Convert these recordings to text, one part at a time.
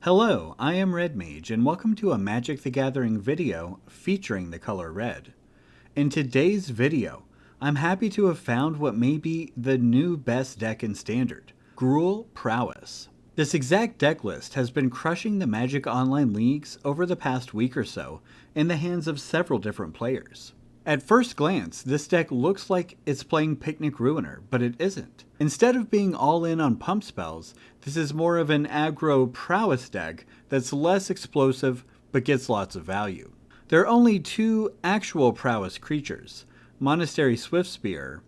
Hello, I am Red Mage, and welcome to a Magic the Gathering video featuring the color red. In today's video, I'm happy to have found what may be the new best deck in Standard, Gruul Prowess. This exact deck list has been crushing the Magic Online leagues over the past week or so in the hands of several different players. At first glance, this deck looks like it's playing Picnic Ruiner, but it isn't. Instead of being all in on pump spells, this is more of an aggro Prowess deck that's less explosive but gets lots of value. There are only two actual Prowess creatures, Monastery Swiftspear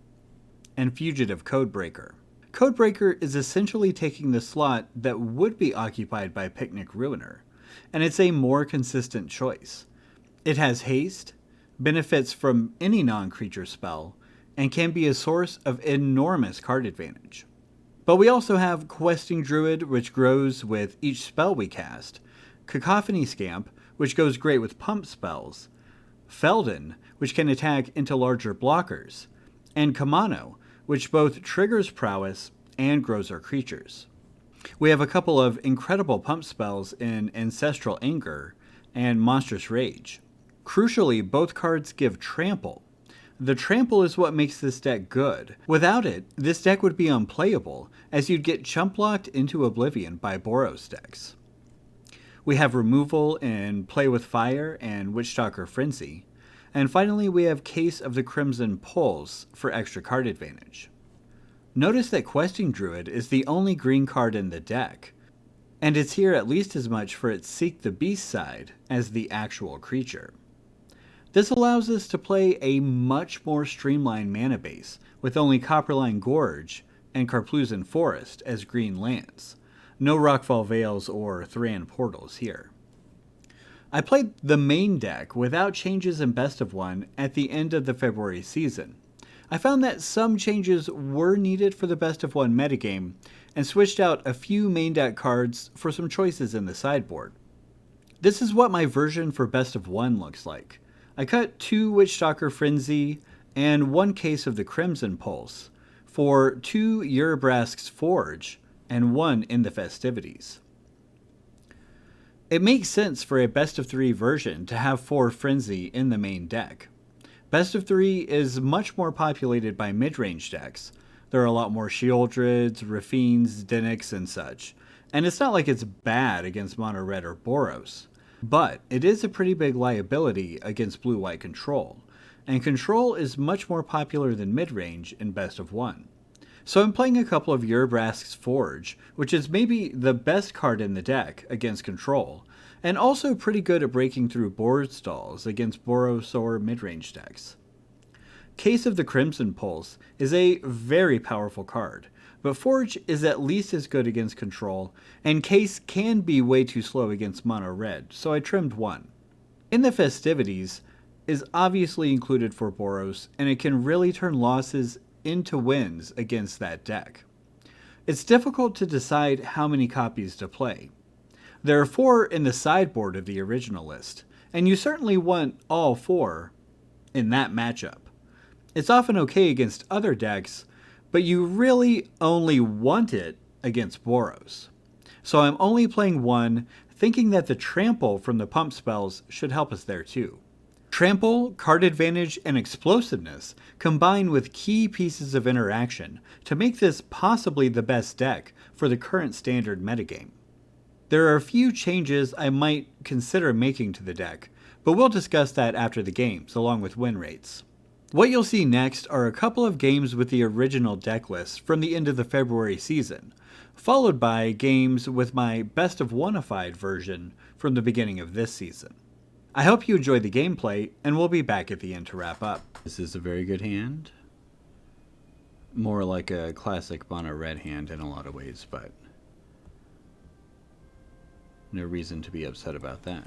and Fugitive Codebreaker. Codebreaker is essentially taking the slot that would be occupied by Picnic Ruiner, and it's a more consistent choice. It has haste, benefits from any non-creature spell, and can be a source of enormous card advantage. But we also have Questing Druid, which grows with each spell we cast, Cacophony Scamp, which goes great with pump spells, Feldon, which can attack into larger blockers, and Kumano, which both triggers prowess and grows our creatures. We have a couple of incredible pump spells in Ancestral Anger and Monstrous Rage. Crucially, both cards give trample. The trample is what makes this deck good. Without it, this deck would be unplayable, as you'd get chump blocked into oblivion by Boros decks. We have removal in Play with Fire and Witchstalker Frenzy. And finally, we have Case of the Crimson Pulse for extra card advantage. Notice that Questing Druid is the only green card in the deck, and it's here at least as much for its Seek the Beast side as the actual creature. This allows us to play a much more streamlined mana base, with only Copperline Gorge and Karplusan Forest as green lands. No Rockfall Vales or Thran Portals here. I played the main deck without changes in Best of 1 at the end of the February season. I found that some changes were needed for the Best of 1 metagame, and switched out a few main deck cards for some choices in the sideboard. This is what my version for Best of 1 looks like. I cut 2 Witchstalker Frenzy and 1 Case of the Crimson Pulse for 2 Urabrask's Forge and 1 End the Festivities. It makes sense for a best of 3 version to have 4 Frenzy in the main deck. Best of 3 is much more populated by mid-range decks. There are a lot more Shieldreds, Raffines, Dinics, and such. And it's not like it's bad against Mono Red or Boros. But it is a pretty big liability against blue-white control, and control is much more popular than mid-range in Best of 1. So I'm playing a couple of Urabrask's Forge, which is maybe the best card in the deck against control, and also pretty good at breaking through board stalls against Boros or mid-range decks. Case of the Crimson Pulse is a very powerful card, but Forge is at least as good against control, and Case can be way too slow against Mono Red, so I trimmed 1. In the Festivities is obviously included for Boros, and it can really turn losses into wins against that deck. It's difficult to decide how many copies to play. There are 4 in the sideboard of the original list, and you certainly want all 4 in that matchup. It's often okay against other decks, but you really only want it against Boros. So I'm only playing 1, thinking that the trample from the pump spells should help us there too. Trample, card advantage, and explosiveness combine with key pieces of interaction to make this possibly the best deck for the current Standard metagame. There are a few changes I might consider making to the deck, but we'll discuss that after the games, along with win rates. What you'll see next are a couple of games with the original deck list from the end of the February season, followed by games with my Best of 1-ified version from the beginning of this season. I hope you enjoyed the gameplay, and we'll be back at the end to wrap up. This is a very good hand. More like a classic Mono Red hand in a lot of ways, but no reason to be upset about that.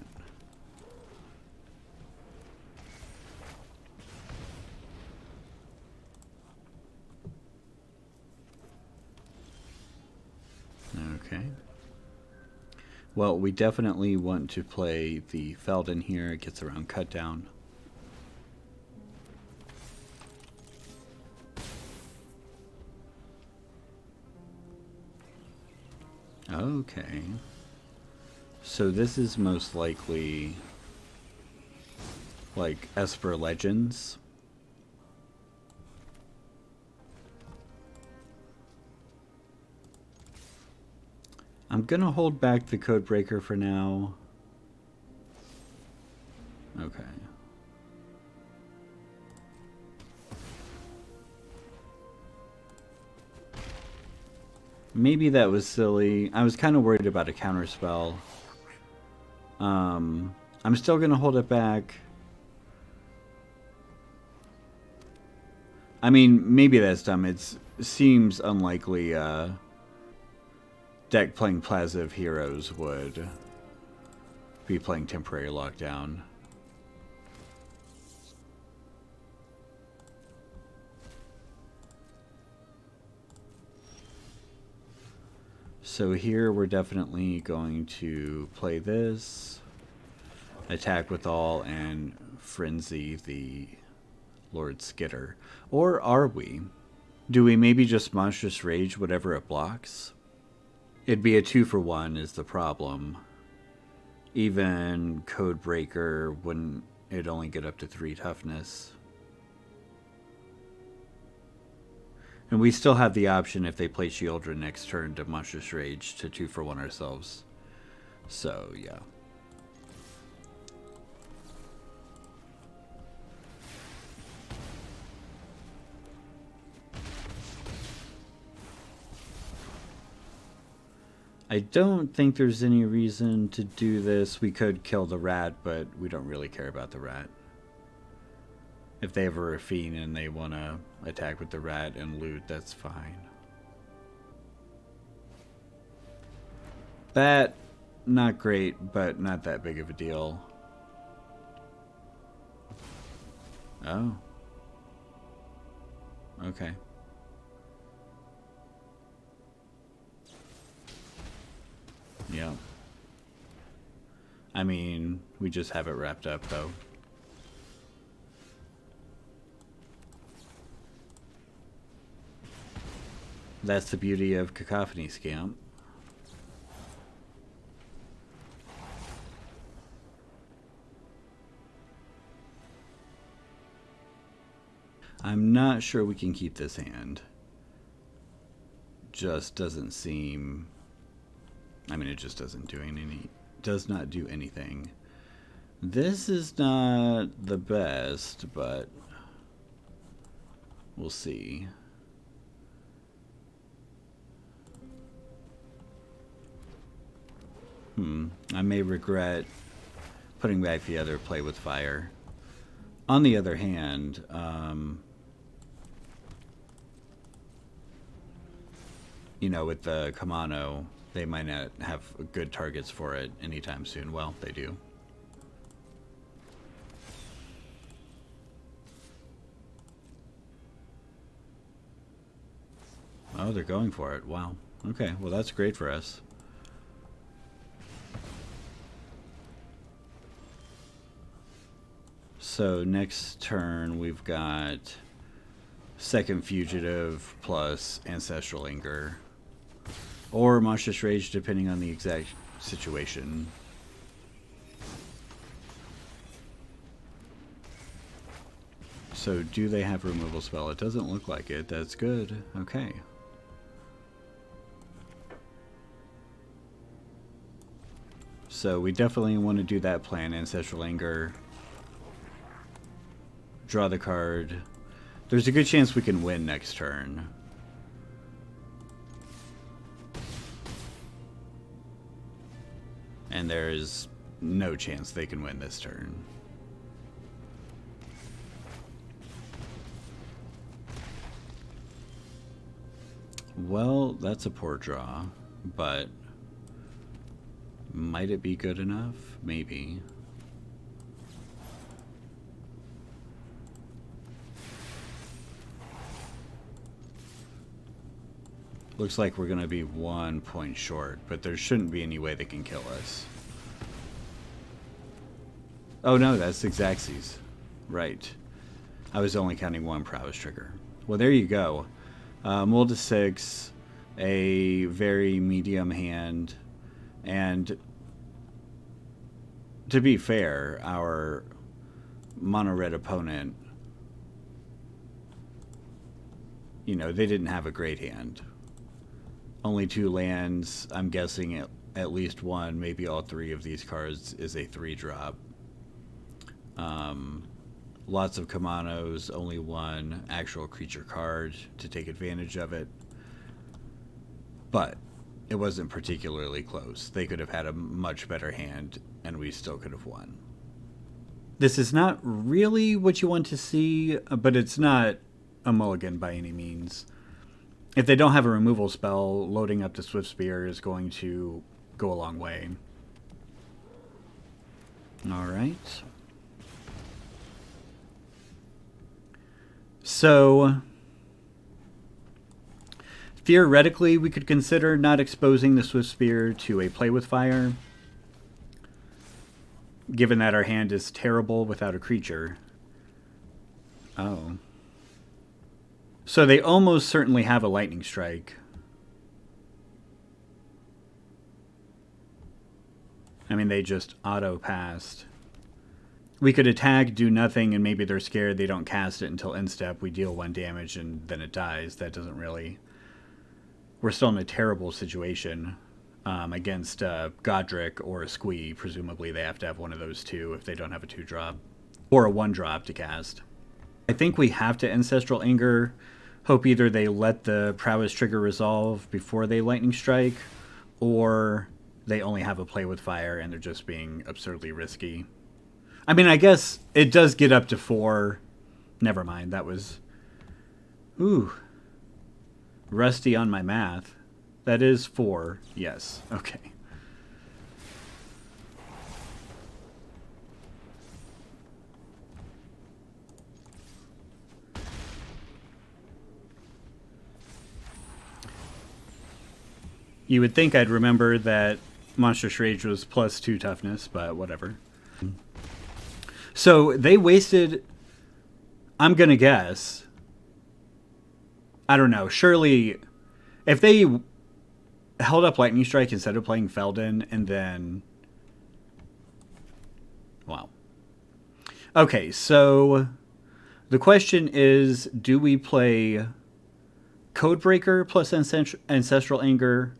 Okay. Well, we definitely want to play the Feldon here. It gets around cut down. Okay. So this is most likely like Esper Legends. I'm gonna hold back the Codebreaker for now. Okay. Maybe that was silly. I was kind of worried about a counterspell. I'm still gonna hold it back. I mean, maybe that's dumb. It seems unlikely deck playing Plaza of Heroes would be playing Temporary Lockdown. So here we're definitely going to play this, attack with all, and frenzy the Lord Skitter. Or are we? Do we maybe just Monstrous Rage whatever it blocks? It'd be a 2-for-1 is the problem. Even Codebreaker wouldn't it only get up to 3 toughness. And we still have the option if they play Shieldred next turn to Monstrous Rage to 2-for-1 ourselves. So yeah. I don't think there's any reason to do this. We could kill the rat, but we don't really care about the rat. If they have a Rafine and they want to attack with the rat and loot, that's fine. That, not great, but not that big of a deal. Oh. Okay. Yeah. I mean, we just have it wrapped up, though. That's the beauty of Cacophony Scamp. I'm not sure we can keep this hand. Just doesn't seem... I mean, it just doesn't do does not do anything. This is not the best, but we'll see. I may regret putting back the other Play with Fire. On the other hand, you know, with the Kumano, they might not have good targets for it anytime soon. Well, they do. Oh, they're going for it. Wow. Okay, well that's great for us. So next turn we've got second Fugitive plus Ancestral Anger. Or Monstrous Rage, depending on the exact situation. So do they have removal spell? It doesn't look like it. That's good. Okay. So we definitely want to do that plan. Ancestral Anger. Draw the card. There's a good chance we can win next turn. And there is no chance they can win this turn. Well, that's a poor draw, but might it be good enough? Maybe. Looks like we're going to be 1 point short, but there shouldn't be any way they can kill us. Oh no, that's Xaxes. Right. I was only counting 1 Prowess trigger. Well, there you go. Mull to 6, a very medium hand, and to be fair, our mono red opponent, you know, they didn't have a great hand. Only 2 lands. I'm guessing at least one, maybe all 3 of these cards is a 3-drop. Lots of Kumanos, only 1 actual creature card to take advantage of it. But it wasn't particularly close. They could have had a much better hand, and we still could have won. This is not really what you want to see, but it's not a mulligan by any means. If they don't have a removal spell, loading up the Swiftspear is going to go a long way. Alright. So, theoretically, we could consider not exposing the Swiftspear to a play with fire, given that our hand is terrible without a creature. Oh. So they almost certainly have a lightning strike. I mean, they just auto-passed. We could attack, do nothing, and maybe they're scared they don't cast it until end step. We deal 1 damage, and then it dies. That doesn't really... We're still in a terrible situation against Godric or a Squee. Presumably they have to have one of those 2 if they don't have a 2-drop. Or a 1-drop to cast. I think we have to Ancestral Anger. Hope either they let the Prowess trigger resolve before they Lightning Strike, or they only have a play with fire and they're just being absurdly risky. I mean, I guess it does get up to 4. Never mind, that was... Ooh. Rusty on my math. That is 4. Yes, okay. You would think I'd remember that Monstrous Rage was +2 toughness, but whatever. So they wasted, I'm going to guess, I don't know, surely if they held up Lightning Strike instead of playing Feldon and then... Wow. Okay, so the question is, do we play Codebreaker plus Ancestral Anger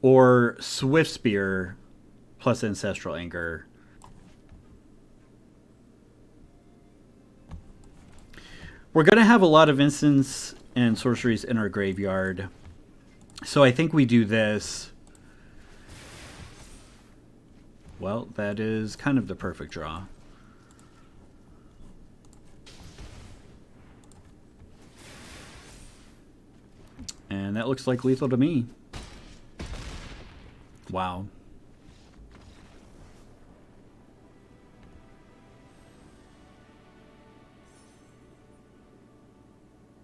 or Swiftspear plus Ancestral Anger? We're going to have a lot of instants and sorceries in our graveyard. So I think we do this. Well, that is kind of the perfect draw. And that looks like lethal to me. Wow.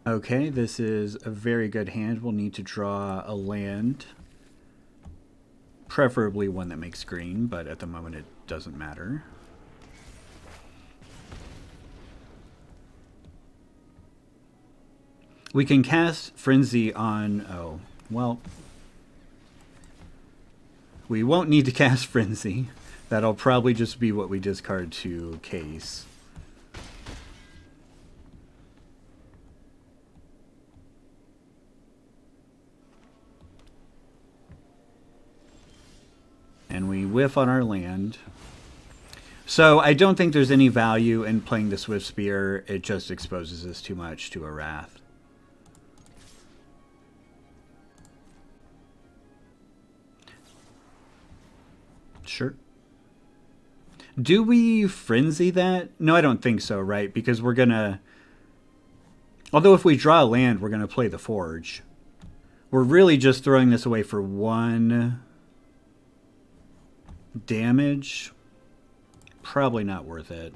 Okay, this is a very good hand. We'll need to draw a land. Preferably one that makes green, but at the moment it doesn't matter. We can cast Frenzy on... Oh, well... We won't need to cast Frenzy. That'll probably just be what we discard to case. And we whiff on our land. So I don't think there's any value in playing the Swiftspear. It just exposes us too much to a Wrath. Sure. Do we Frenzy that? No, I don't think so, right? Because we're going to... Although if we draw a land, we're going to play the Forge. We're really just throwing this away for 1... damage. Probably not worth it.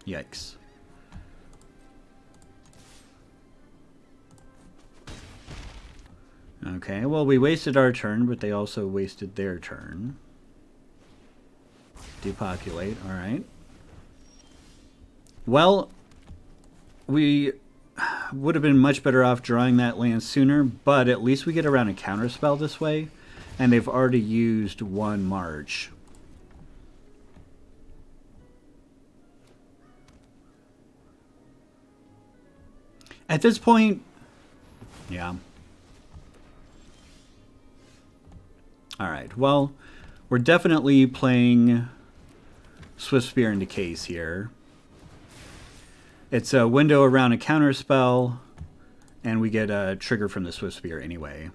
Yikes. Okay, well, we wasted our turn, but they also wasted their turn. Depopulate, alright. Well, we would have been much better off drawing that land sooner, but at least we get around a counterspell this way, and they've already used one march. At this point, yeah. Alright, well, we're definitely playing Swiftspear into case here. It's a window around a counterspell, and we get a trigger from the Swiftspear anyway.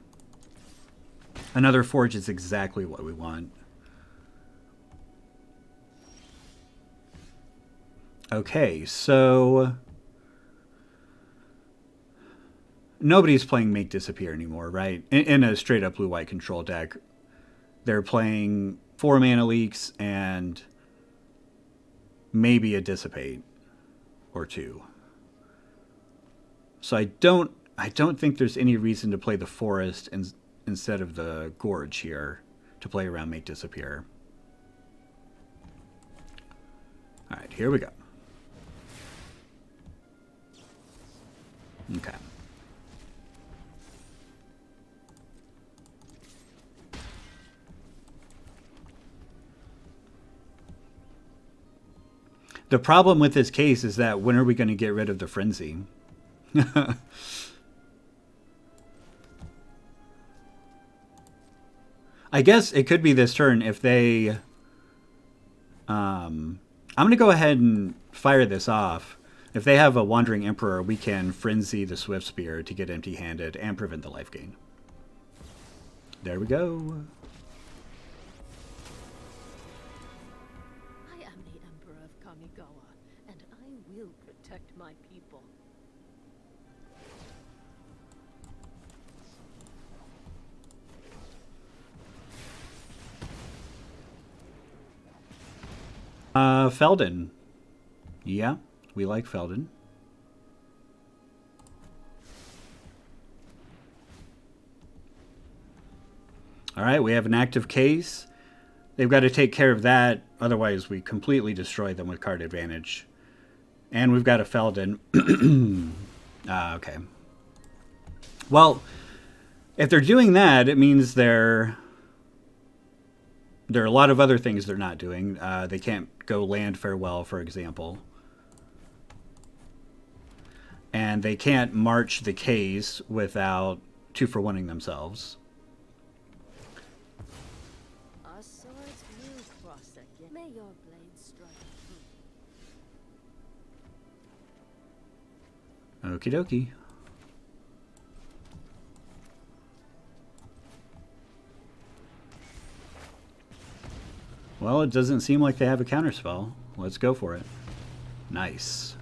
Another forge is exactly what we want. Okay, so nobody's playing Make Disappear anymore, right? In a straight-up blue-white control deck. They're playing 4 mana leaks and maybe a Dissipate or 2. So I don't think there's any reason to play the Forest instead of the Gorge here to play around Make Disappear. All right, here we go. Okay. The problem with this case is that when are we going to get rid of the Frenzy? I guess it could be this turn if they... I'm going to go ahead and fire this off. If they have a Wandering Emperor, we can Frenzy the Swiftspear to get empty-handed and prevent the life gain. There we go. I am the Emperor of Kamigawa, and I will protect my people. Feldon. Yeah, we like Feldon. All right, we have an active case. They've got to take care of that, otherwise we completely destroy them with card advantage. And we've got a Feldon. Okay. Well, if they're doing that, it means there are a lot of other things they're not doing. They can't go land Farewell, for example. And they can't march the case without 2-for-1ing themselves. Our swords will cross again. May your blades strike true. Okie dokie. Well, it doesn't seem like they have a counterspell. Let's go for it. Nice.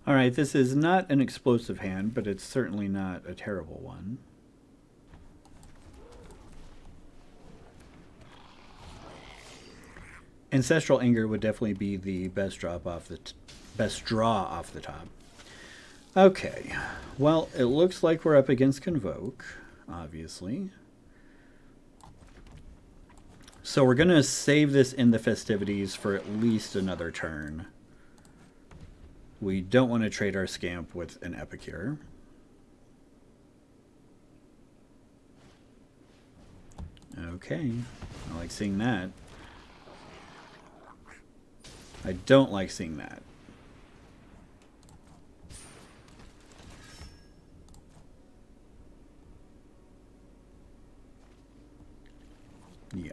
All right, this is not an explosive hand, but it's certainly not a terrible one. Ancestral Anger would definitely be the best draw off the top. Okay, well, it looks like we're up against Convoke, obviously. So we're going to save this End the Festivities for at least another turn. We don't want to trade our Scamp with an Epicure. Okay, I like seeing that. I don't like seeing that. Yeah.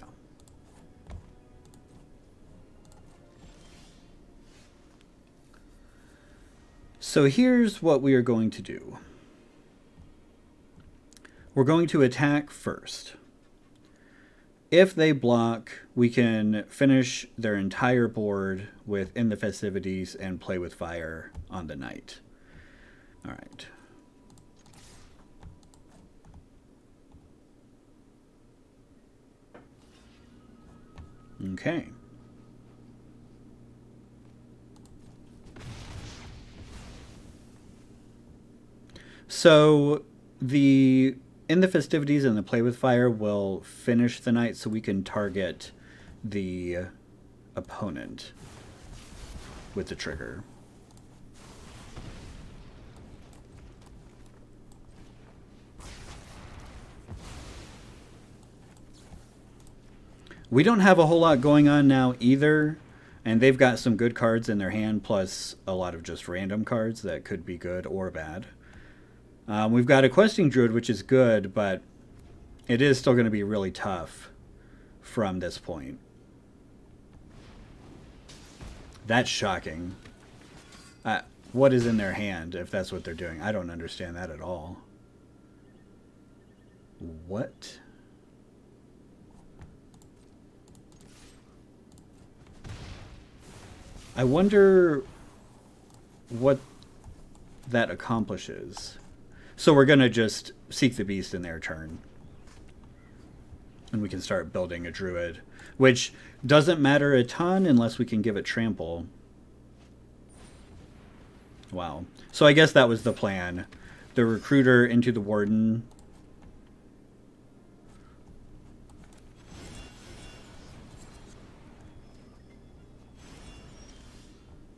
So here's what we are going to do. We're going to attack first. If they block, we can finish their entire board with End the Festivities and Play with Fire on the night. All right. Okay. So the End the Festivities and the Play with Fire will finish the night so we can target the opponent with the trigger. We don't have a whole lot going on now either, and they've got some good cards in their hand, plus a lot of just random cards that could be good or bad. We've got a Questing Druid, which is good, but it is still going to be really tough from this point. That's shocking. What is in their hand, if that's what they're doing? I don't understand that at all. What? I wonder what that accomplishes. So we're going to just Seek the Beast in their turn. And we can start building a Druid, which doesn't matter a ton unless we can give it Trample. Wow. So I guess that was the plan. The Recruiter into the Warden.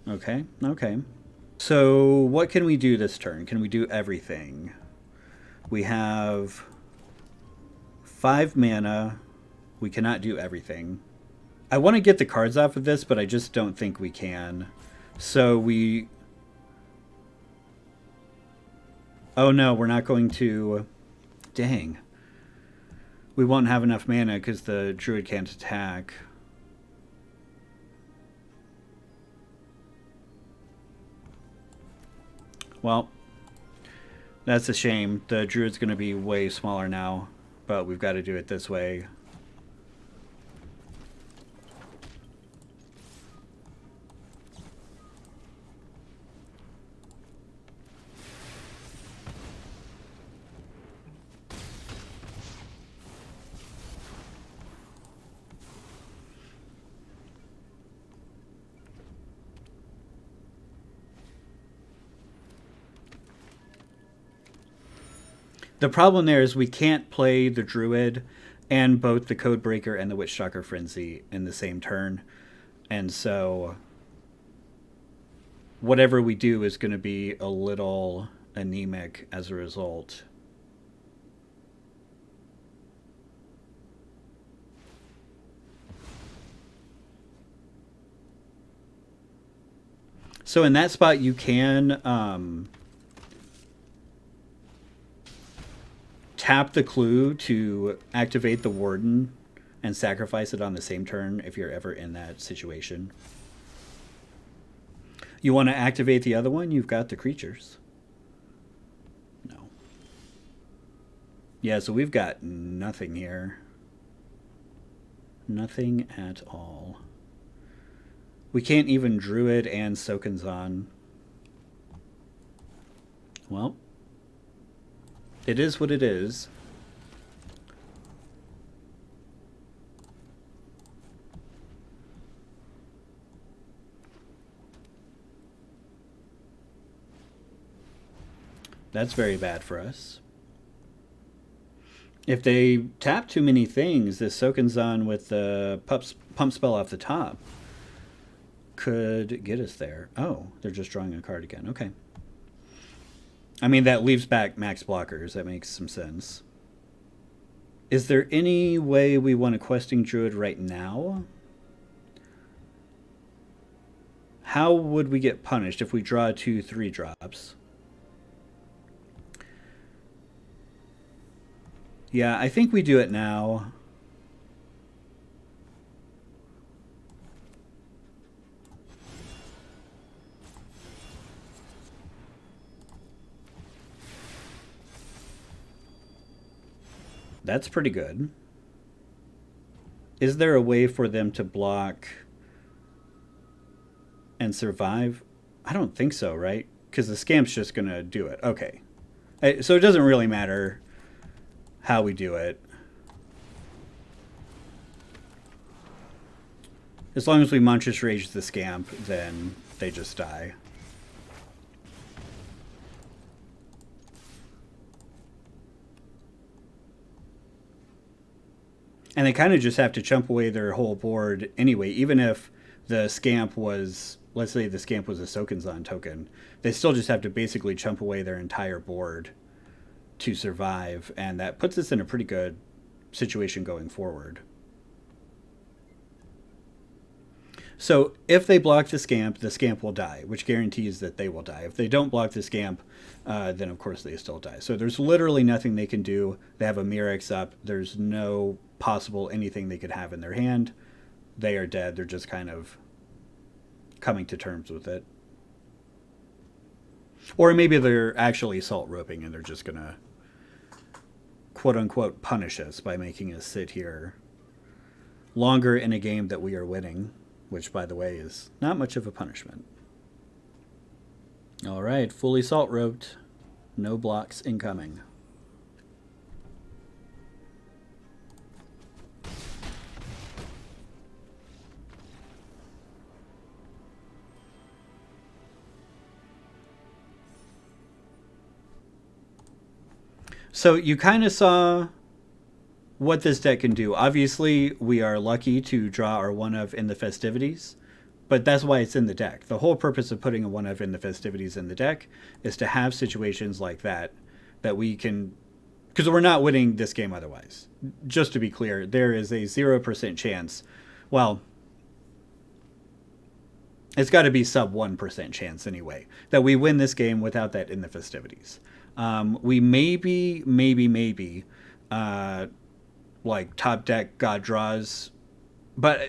Okay, okay. So what can we do this turn? Can we do everything? We have 5 mana. We cannot do everything. I want to get the cards off of this, but I just don't think we can. So we... Oh no, we're not going to... Dang. We won't have enough mana because the Druid can't attack. Well, that's a shame. The Druid's going to be way smaller now, but we've got to do it this way. The problem there is we can't play the Druid and both the Codebreaker and the Witchstalker Frenzy in the same turn. And so whatever we do is going to be a little anemic as a result. So in that spot you can... tap the clue to activate the Warden and sacrifice it on the same turn if you're ever in that situation. You want to activate the other one? You've got the creatures. No. Yeah, so we've got nothing here. Nothing at all. We can't even Druid and Sokenzan. Well, it is what it is. That's very bad for us. If they tap too many things, this Sokenzan with the pump spell off the top could get us there. Oh, they're just drawing a card again. Okay. I mean, that leaves back max blockers. That makes some sense. Is there any way we want a Questing Druid right now? How would we get punished if we draw 2 3-drops? Yeah, I think we do it now. That's pretty good. Is there a way for them to block and survive? I don't think so, right? Because the Scamp's just going to do it. Okay. So it doesn't really matter how we do it. As long as we Monstrous Rage the Scamp, then they just die. And they kind of just have to chump away their whole board anyway, even if the Scamp was, let's say the Scamp was a Sokenzan token, they still just have to basically chump away their entire board to survive, and that puts us in a pretty good situation going forward. So if they block the Scamp will die, which guarantees that they will die. If they don't block the Scamp, then of course they still die. So there's literally nothing they can do. They have a Mirrex up. There's no possible anything they could have in their hand. They are dead. They're just kind of coming to terms with it. Or maybe they're actually salt roping and they're just going to quote unquote punish us by making us sit here longer in a game that we are winning, which by the way is not much of a punishment. All right, fully salt roped, no blocks incoming. So you kind of saw what this deck can do. Obviously, we are lucky to draw our one of in the festivities, but that's why it's in the deck. The whole purpose of putting a one of in the festivities in the deck is to have situations like that we can, because we're not winning this game otherwise. Just to be clear, there is a 0% chance, well, it's got to be sub 1% chance anyway, that we win this game without that in the festivities. We maybe, like top deck God draws, but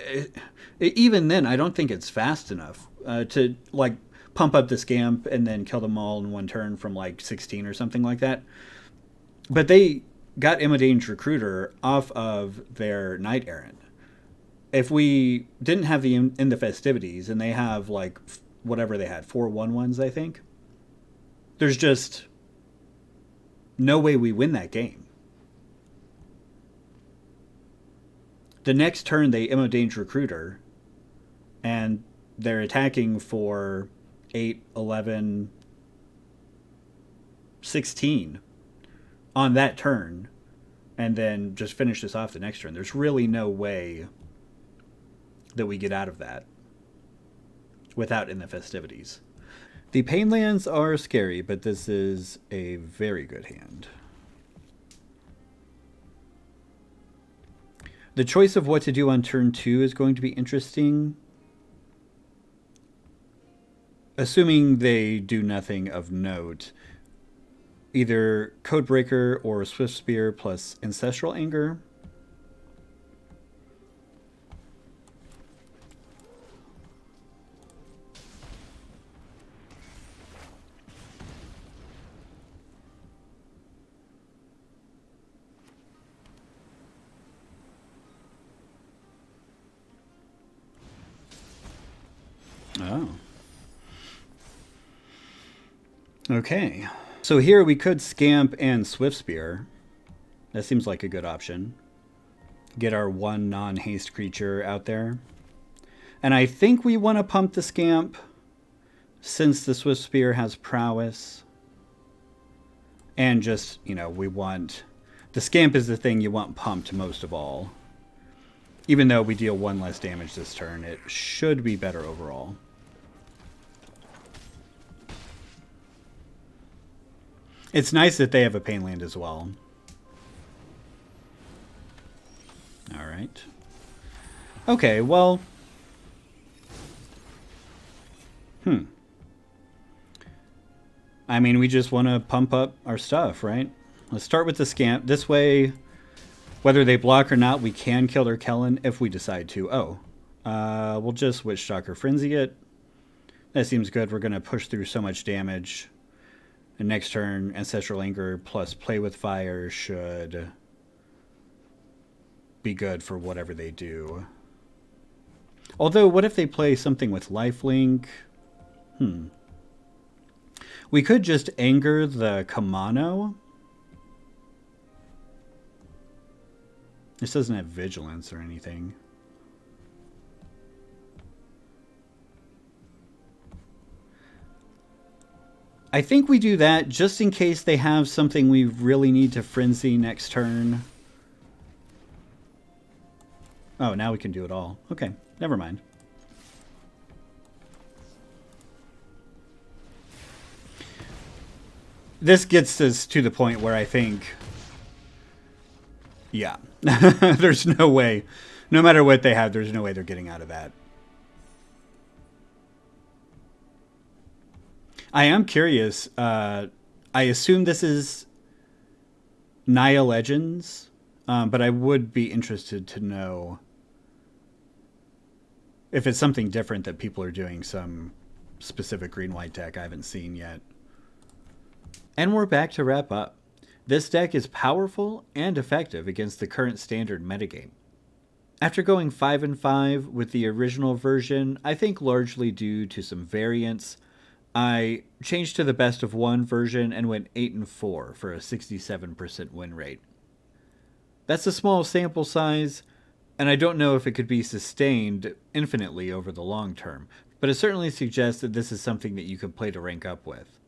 even then, I don't think it's fast enough to like pump up the Scamp and then kill them all in one turn from like 16 or something like that. But they got Imodane's Recruiter off of their Knight Errant. If we didn't have the in the festivities and they have like whatever they had, 4/1/1s, I think, there's just no way we win that game. The next turn they Imodane's Recruiter and they're attacking for 8, 11, 16 on that turn and then just finish this off the next turn. There's really no way that we get out of that without in the festivities. The pain lands are scary, but this is a very good hand. The choice of what to do on turn 2 is going to be interesting. Assuming they do nothing of note, either Codebreaker or Swiftspear plus Ancestral Anger. Oh. Okay. So here we could Scamp and Swiftspear. That seems like a good option. Get our one non-haste creature out there. And I think we want to pump the Scamp since the Swiftspear has Prowess. And just, you know, we want... The Scamp is the thing you want pumped most of all. Even though we deal 1 less damage this turn, it should be better overall. It's nice that they have a pain land as well. All right. Okay, well... I mean, we just want to pump up our stuff, right? Let's start with the Scamp. This way, whether they block or not, we can kill their Kellen if we decide to. Oh, we'll just Witchstalker Frenzy it. That seems good. We're going to push through so much damage. And next turn, Ancestral Anger plus Play with Fire should be good for whatever they do. Although, what if they play something with Lifelink? We could just Anger the Kumano. This doesn't have Vigilance or anything. I think we do that just in case they have something we really need to Frenzy next turn. Oh, now we can do it all. Okay, never mind. This gets us to the point where I think, yeah, there's no way, no matter what they have, there's no way they're getting out of that. I am curious. I assume this is Naya Legends, but I would be interested to know if it's something different that people are doing, some specific green-white deck I haven't seen yet. And we're back to wrap up. This deck is powerful and effective against the current standard metagame. After going 5 and 5 with the original version, I think largely due to some variants, I changed to the best of 1 version and went 8 and 4 for a 67% win rate. That's a small sample size, and I don't know if it could be sustained infinitely over the long term, but it certainly suggests that this is something that you can play to rank up with.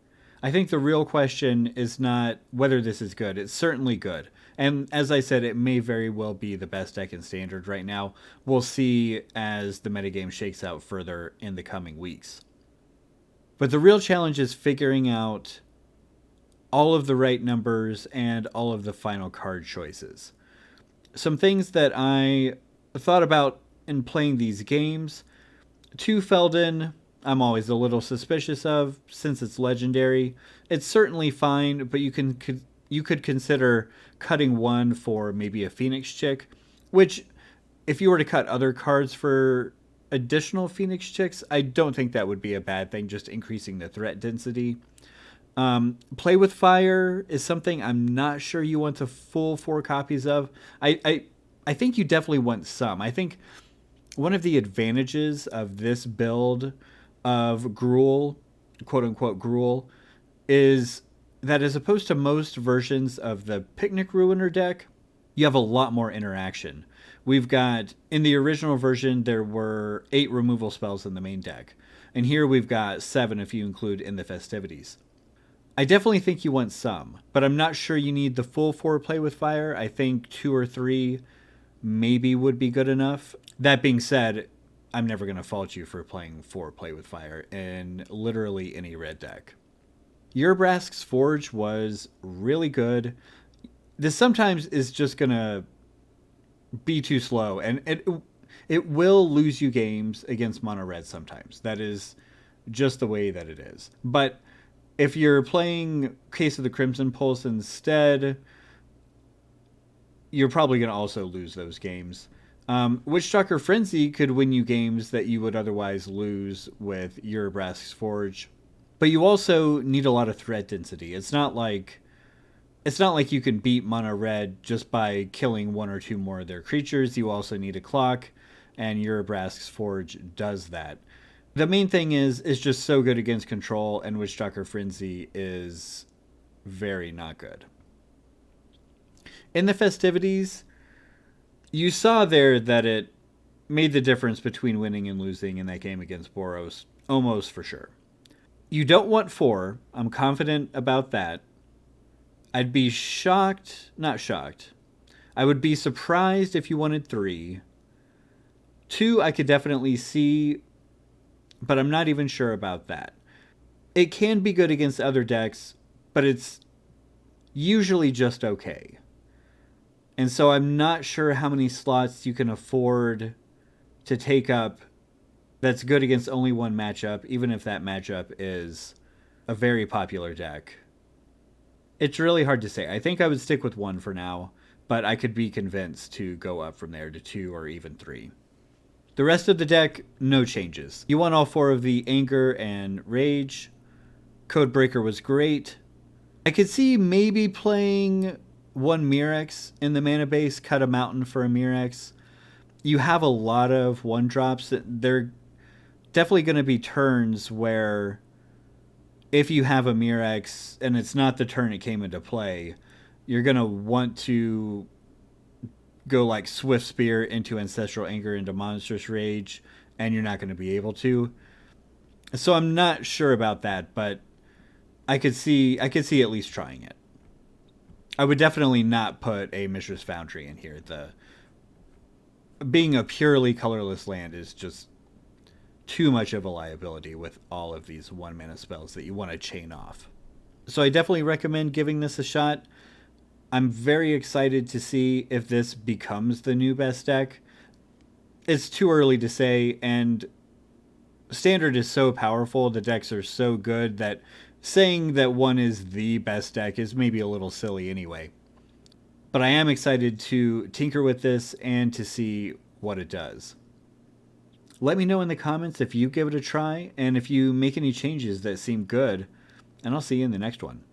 I think the real question is not whether this is good. It's certainly good. And as I said, it may very well be the best deck in Standard right now. We'll see as the metagame shakes out further in the coming weeks. But the real challenge is figuring out all of the right numbers and all of the final card choices. Some things that I thought about in playing these games. 2 Feldon, I'm always a little suspicious of since it's legendary. It's certainly fine, but you could consider cutting 1 for maybe a Phoenix Chick, which if you were to cut other cards for additional Phoenix Chicks, I don't think that would be a bad thing, just increasing the threat density. Play with Fire is something I'm not sure you want a full 4 copies of. I think you definitely want some. I think one of the advantages of this build of Gruul, quote-unquote Gruul, is that as opposed to most versions of the Picnic Ruiner deck, you have a lot more interaction. We've got, in the original version, there were 8 removal spells in the main deck. And here we've got 7 if you include End the Festivities. I definitely think you want some, but I'm not sure you need the full 4 Play with Fire. I think 2 or 3 maybe would be good enough. That being said, I'm never going to fault you for playing 4 Play with Fire in literally any red deck. Urabrask's Forge was really good. This sometimes is just going to be too slow, and it will lose you games against mono red sometimes. That is just the way that it is. But if you're playing Case of the Crimson Pulse instead, you're probably going to also lose those games. Witchstalker Frenzy could win you games that you would otherwise lose with Urabrask's Forge. But you also need a lot of threat density. It's not like you can beat mono red just by killing 1 or 2 more of their creatures. You also need a clock, and Urabrask's Forge does that. The main thing is just so good against control, and Witchstalker Frenzy is very not good. In the Festivities, you saw there that it made the difference between winning and losing in that game against Boros, almost for sure. You don't want 4. I'm confident about that. I'd be not shocked. I would be surprised if you wanted 3. 2, I could definitely see, but I'm not even sure about that. It can be good against other decks, but it's usually just okay. And so I'm not sure how many slots you can afford to take up that's good against only 1 matchup, even if that matchup is a very popular deck. It's really hard to say. I think I would stick with 1 for now, but I could be convinced to go up from there to 2 or even 3. The rest of the deck, no changes. You want all 4 of the Anger and Rage. Codebreaker was great. I could see maybe playing 1 Mirrex in the mana base, cut a mountain for a Mirrex. You have a lot of 1-drops. They're definitely going to be turns where if you have a Mirrex and it's not the turn it came into play, you're going to want to go like Swiftspear into Ancestral Anger into Monstrous Rage, and you're not going to be able to. So I'm not sure about that, but I could see at least trying it. I would definitely not put a Mishra's Foundry in here. being a purely colorless land is just too much of a liability with all of these 1-mana spells that you want to chain off. So I definitely recommend giving this a shot. I'm very excited to see if this becomes the new best deck. It's too early to say, and Standard is so powerful, the decks are so good, that saying that one is the best deck is maybe a little silly anyway. But I am excited to tinker with this and to see what it does. Let me know in the comments if you give it a try and if you make any changes that seem good, and I'll see you in the next one.